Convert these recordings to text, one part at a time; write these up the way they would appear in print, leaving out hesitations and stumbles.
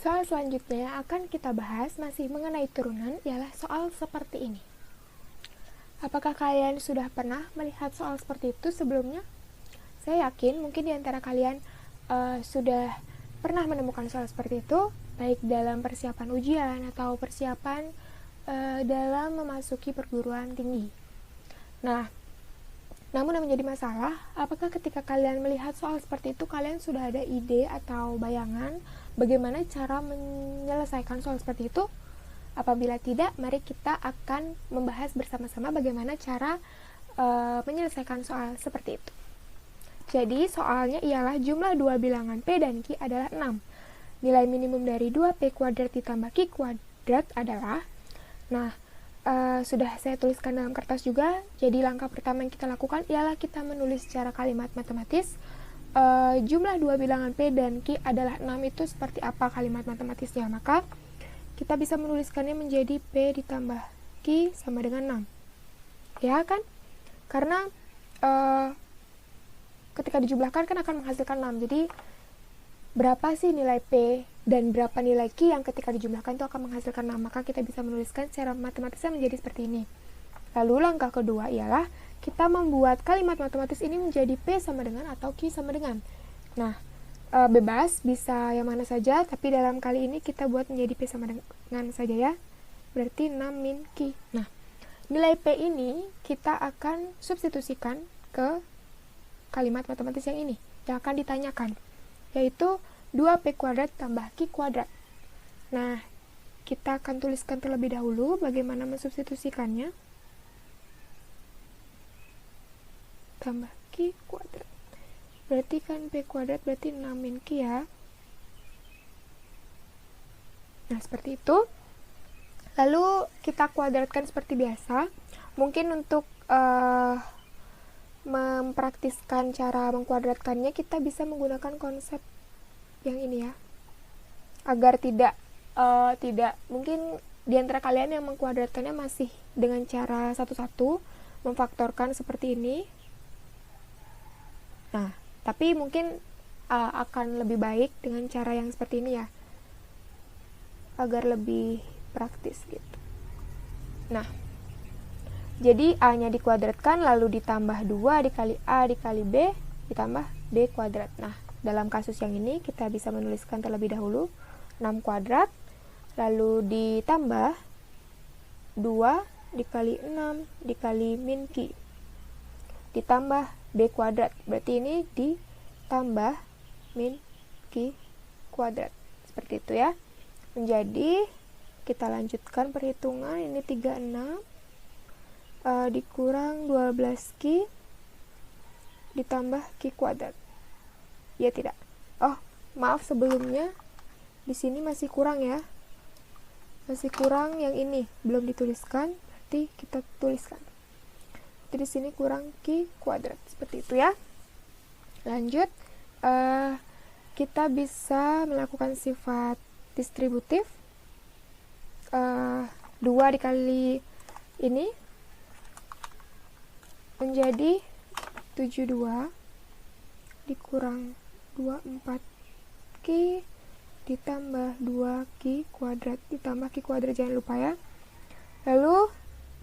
Soal selanjutnya yang akan kita bahas masih mengenai turunan ialah soal seperti ini. Apakah kalian sudah pernah melihat soal seperti itu sebelumnya? Saya yakin mungkin di antara kalian sudah pernah menemukan soal seperti itu, baik dalam persiapan ujian atau persiapan dalam memasuki perguruan tinggi. Nah, namun yang menjadi masalah, apakah ketika kalian melihat soal seperti itu, kalian sudah ada ide atau bayangan bagaimana cara menyelesaikan soal seperti itu? Apabila tidak, mari kita akan membahas bersama-sama bagaimana cara menyelesaikan soal seperti itu. Jadi, soalnya ialah jumlah dua bilangan P dan Q adalah 6. Nilai minimum dari 2P kuadrat ditambah Q kuadrat adalah, sudah saya tuliskan dalam kertas juga. Jadi langkah pertama yang kita lakukan ialah kita menulis secara kalimat matematis. Jumlah dua bilangan P dan Q adalah 6 itu seperti apa kalimat matematisnya. Maka kita bisa menuliskannya menjadi P ditambah Q sama dengan 6. Ya kan? Karena ketika dijumlahkan kan akan menghasilkan 6. Jadi berapa sih nilai P dan berapa nilai Q yang ketika dijumlahkan itu akan menghasilkan 6. Maka kita bisa menuliskan secara matematisnya menjadi seperti ini. Lalu langkah kedua ialah kita membuat kalimat matematis ini menjadi P sama dengan atau Q sama dengan. Nah, bebas bisa yang mana saja, tapi dalam kali ini kita buat menjadi P sama dengan saja ya. Berarti 6 min Q. Nah, nilai P ini kita akan substitusikan ke kalimat matematis yang ini, yang akan ditanyakan, yaitu 2P kuadrat tambah Q kuadrat. Nah, kita akan tuliskan terlebih dahulu bagaimana mensubstitusikannya. Tambah Q kuadrat. Berarti kan P kuadrat berarti 6 min Q ya. Nah, seperti itu. Lalu kita kuadratkan seperti biasa. Mungkin untuk mempraktiskan cara mengkuadratkannya, kita bisa menggunakan konsep yang ini ya, agar tidak mungkin di antara kalian yang mengkuadratkannya masih dengan cara satu-satu memfaktorkan seperti ini. Nah, tapi mungkin akan lebih baik dengan cara yang seperti ini ya, agar lebih praktis gitu. Nah, jadi A-nya dikuadratkan lalu ditambah 2 dikali A dikali B ditambah B kuadrat. Nah, dalam kasus yang ini kita bisa menuliskan terlebih dahulu 6 kuadrat lalu ditambah 2 dikali 6 dikali min Q ditambah B kuadrat. Berarti ini ditambah min Q kuadrat. Seperti itu ya. Menjadi kita lanjutkan perhitungan, ini 36 dikurang 12Q ditambah Q kuadrat. Ya tidak. Oh, maaf sebelumnya di sini masih kurang ya. Masih kurang yang ini, belum dituliskan, berarti kita tuliskan. Jadi di sini kurang Q kuadrat. Seperti itu ya. Lanjut, kita bisa melakukan sifat distributif. 2 dikali ini menjadi 72 dikurang 24Q ditambah 2Q kuadrat ditambah Q kuadrat, jangan lupa ya. Lalu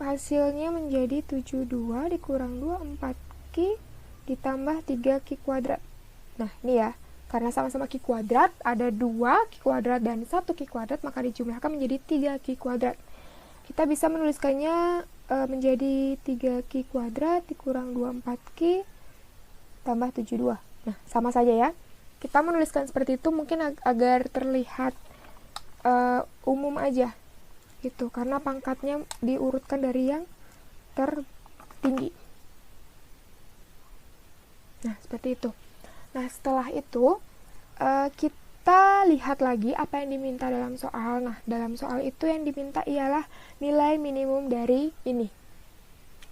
hasilnya menjadi 72 dikurang 24Q ditambah 3Q kuadrat. Nah, ini ya, karena sama-sama Q kuadrat, ada 2Q kuadrat dan 1Q kuadrat, maka dijumlahkan menjadi 3Q kuadrat. Kita bisa menuliskannya menjadi 3Q kuadrat dikurang 24Q tambah 72. Nah, sama saja ya. Kita menuliskan seperti itu mungkin agar terlihat umum aja gitu, karena pangkatnya diurutkan dari yang tertinggi. Nah, seperti itu. Nah, setelah itu kita lihat lagi apa yang diminta dalam soal. Nah, dalam soal itu yang diminta ialah nilai minimum dari ini.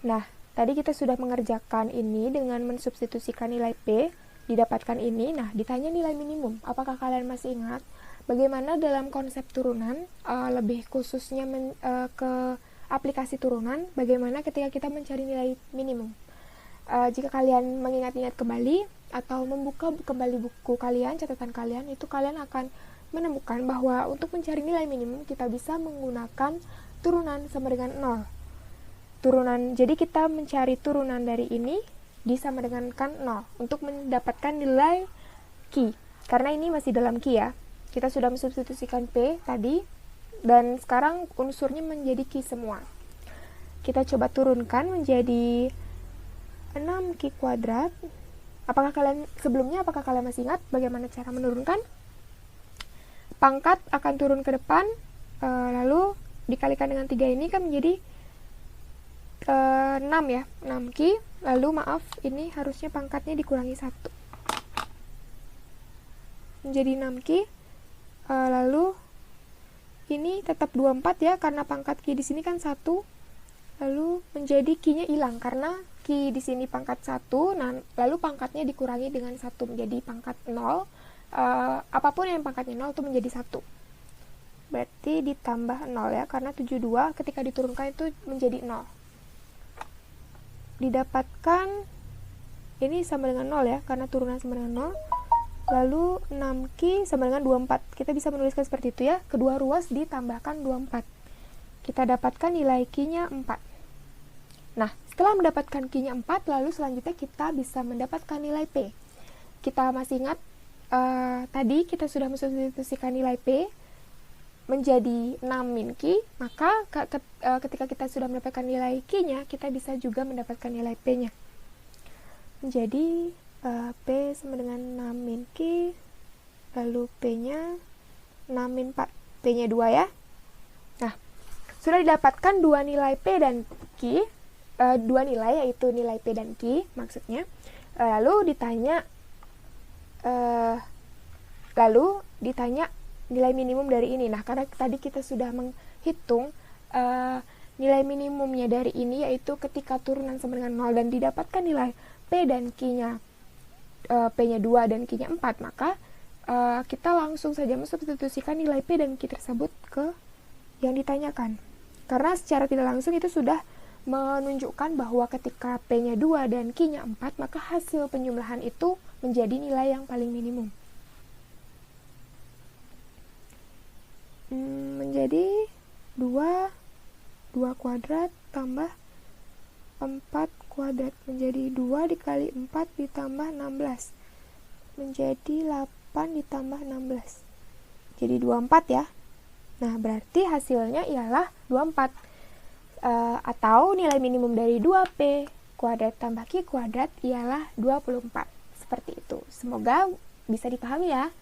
Nah, tadi kita sudah mengerjakan ini dengan mensubstitusikan nilai P, didapatkan ini. Nah, ditanya nilai minimum. Apakah kalian masih ingat bagaimana dalam konsep turunan, lebih khususnya ke aplikasi turunan, bagaimana ketika kita mencari nilai minimum? Jika kalian mengingat-ingat kembali atau membuka kembali buku kalian, catatan kalian, itu kalian akan menemukan bahwa untuk mencari nilai minimum kita bisa menggunakan turunan sama dengan 0. Jadi kita mencari turunan dari ini disama dengan kan 0 untuk mendapatkan nilai Q. Karena ini masih dalam Q ya. Kita sudah mensubstitusikan P tadi dan sekarang unsurnya menjadi Q semua. Kita coba turunkan menjadi 6Q kuadrat. Apakah kalian masih ingat bagaimana cara menurunkan? Pangkat akan turun ke depan, lalu dikalikan dengan 3 ini kan menjadi 6 ya, 6Q. Lalu maaf, ini harusnya pangkatnya dikurangi 1. Menjadi 6Q. Lalu ini tetap 24 ya, karena pangkat Q di sini kan 1. Lalu menjadi Q-nya hilang karena Q di sini pangkat 1, nah lalu pangkatnya dikurangi dengan 1 menjadi pangkat 0. Apapun yang pangkatnya 0 itu menjadi 1. Berarti ditambah 0 ya, karena 72 ketika diturunkan itu menjadi 0. Didapatkan ini sama dengan 0 ya, karena turunan sama dengan 0. Lalu 6Q sama dengan 24. Kita bisa menuliskan seperti itu ya, kedua ruas ditambahkan 24. Kita dapatkan nilai Q-nya 4. Nah, setelah mendapatkan Q-nya 4, lalu selanjutnya kita bisa mendapatkan nilai P. Kita masih ingat tadi kita sudah mensubstitusikan nilai P menjadi 6 min Q, maka ketika kita sudah mendapatkan nilai Q-nya, kita bisa juga mendapatkan nilai P-nya. Menjadi P sama dengan 6 min Q, lalu P-nya 6 min 4, P-nya 2 ya. Nah, sudah didapatkan dua nilai P dan Q, dua nilai yaitu nilai P dan Q maksudnya. Lalu ditanya nilai minimum dari ini. Nah, karena tadi kita sudah menghitung nilai minimumnya dari ini, yaitu ketika turunan sama dengan 0 dan didapatkan nilai P dan Q-nya, P-nya 2 dan Q-nya 4, maka kita langsung saja mensubstitusikan nilai P dan Q tersebut ke yang ditanyakan. Karena secara tidak langsung itu sudah menunjukkan bahwa ketika P-nya 2 dan Q-nya 4, maka hasil penjumlahan itu menjadi nilai yang paling minimum. Menjadi 2 kuadrat tambah 4 kuadrat menjadi 2 dikali 4 ditambah 16 menjadi 8 ditambah 16 jadi 24 ya. Nah, berarti hasilnya ialah 24, atau nilai minimum dari 2P kuadrat tambah Q kuadrat ialah 24. Seperti itu. Semoga bisa dipahami ya.